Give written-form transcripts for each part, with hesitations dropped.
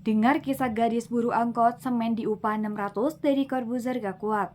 Dengar kisah gadis buru angkot semen di upah 600 dari Corbuzier gak kuat.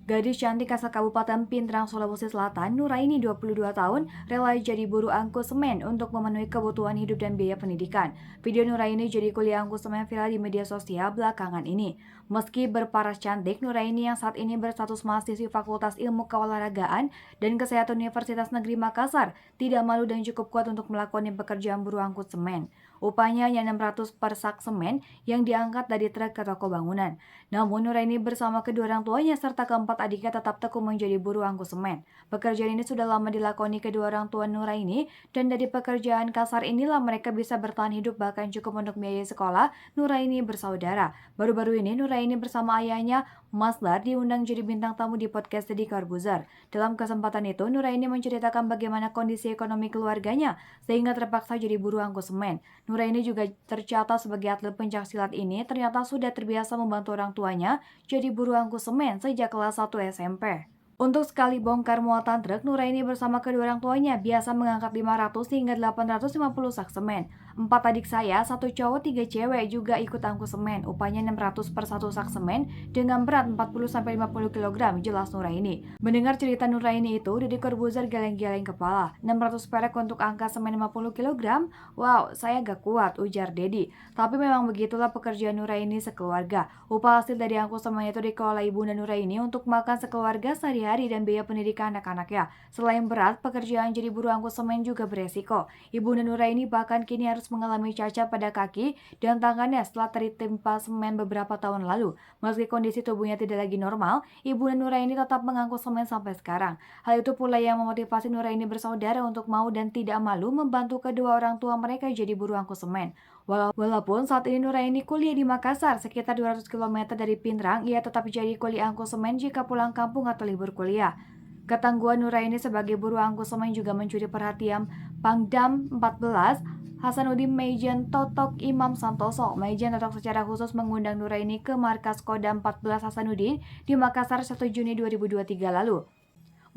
Gadis cantik asal Kabupaten Pindrang, Sulawesi Selatan, Nuraini 22 tahun, rela jadi buruh angkut semen untuk memenuhi kebutuhan hidup dan biaya pendidikan. Video Nuraini jadi kuli angkut semen viral di media sosial belakangan ini. Meski berparas cantik, Nuraini yang saat ini berstatus mahasiswi Fakultas Ilmu Keolahragaan dan Kesehatan Universitas Negeri Makassar tidak malu dan cukup kuat untuk melakukan pekerjaan buruh angkut semen. Upahnya hanya 600 per sak semen yang diangkat dari truk ke toko bangunan. Namun Nuraini bersama kedua orang tuanya serta keempat adiknya tetap tekun menjadi buruh angkut semen. Pekerjaan ini sudah lama dilakoni kedua orang tua Nuraini dan dari pekerjaan kasar inilah mereka bisa bertahan hidup bahkan cukup untuk biaya sekolah Nuraini bersaudara. Baru-baru ini Nuraini bersama ayahnya Masdar diundang jadi bintang tamu di podcast Deddy Corbuzier. Dalam kesempatan itu Nuraini menceritakan bagaimana kondisi ekonomi keluarganya sehingga terpaksa jadi buruh angkut semen. Nuraini juga tercatat sebagai atlet pencaksilat ini ternyata sudah terbiasa membantu orang tuanya jadi buruh angkut semen sejak kelas 1 SMP. Untuk sekali bongkar muatan truk, Nuraini bersama kedua orang tuanya biasa mengangkat 500 hingga 850 sak semen. 4 adik saya, 1 cowok, 3 cewek juga ikut angkut semen. Upahnya 600 per 1 sak semen dengan berat 40-50 kg, jelas Nuraini. Mendengar cerita Nuraini itu, Deddy Corbuzier geleng-geleng kepala. 600 perak untuk angkat semen 50 kg? Wow, saya gak kuat, ujar Deddy. Tapi memang begitulah pekerjaan Nuraini sekeluarga. Upah hasil dari angkut semen itu dikelola ibunda Nuraini untuk makan sekeluarga sehari-hari dan biaya pendidikan anak-anaknya. Selain berat, pekerjaan jadi buruh angkut semen juga beresiko. Ibunda Nuraini bahkan kini harus mengalami cacat pada kaki dan tangannya setelah tertimpa semen beberapa tahun lalu. Meski kondisi tubuhnya tidak lagi normal, Ibunda Nuraini tetap mengangkut semen sampai sekarang. Hal itu pula yang memotivasi Nuraini bersaudara untuk mau dan tidak malu membantu kedua orang tua mereka jadi buruh angkut semen. Walaupun saat ini Nuraini kuliah di Makassar, sekitar 200 km dari Pindrang, ia tetap jadi kuli angkut semen jika pulang kampung atau libur kuliah. Ketangguhan Nuraini sebagai buruh angkut semen juga mencuri perhatian Pangdam 14 Hasanuddin Maijen Totok Imam Santoso. Maijen Totok secara khusus mengundang Nuraini ke markas Kodam 14 Hasanuddin di Makassar 1 Juni 2023 lalu.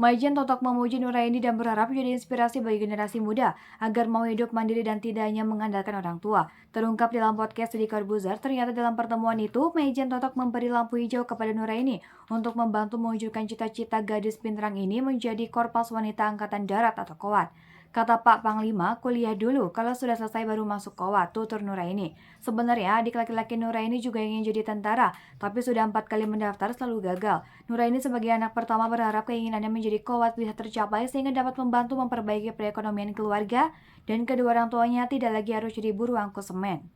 Maijen Totok memuji Nuraini dan berharap menjadi inspirasi bagi generasi muda agar mau hidup mandiri dan tidak hanya mengandalkan orang tua. Terungkap dalam podcast Deddy Corbuzier, ternyata dalam pertemuan itu, Maijen Totok memberi lampu hijau kepada Nuraini untuk membantu mewujudkan cita-cita gadis Pindrang ini menjadi Korps Wanita Angkatan Darat atau KOWAT. Kata Pak Panglima, kuliah dulu, kalau sudah selesai baru masuk KOWAT, tutur Nuraini. Sebenarnya adik laki-laki Nuraini juga ingin jadi tentara, tapi sudah 4 kali mendaftar selalu gagal. Nuraini sebagai anak pertama berharap keinginannya menjadi KOWAT bisa tercapai sehingga dapat membantu memperbaiki perekonomian keluarga dan kedua orang tuanya tidak lagi harus jadi buruh angkut semen.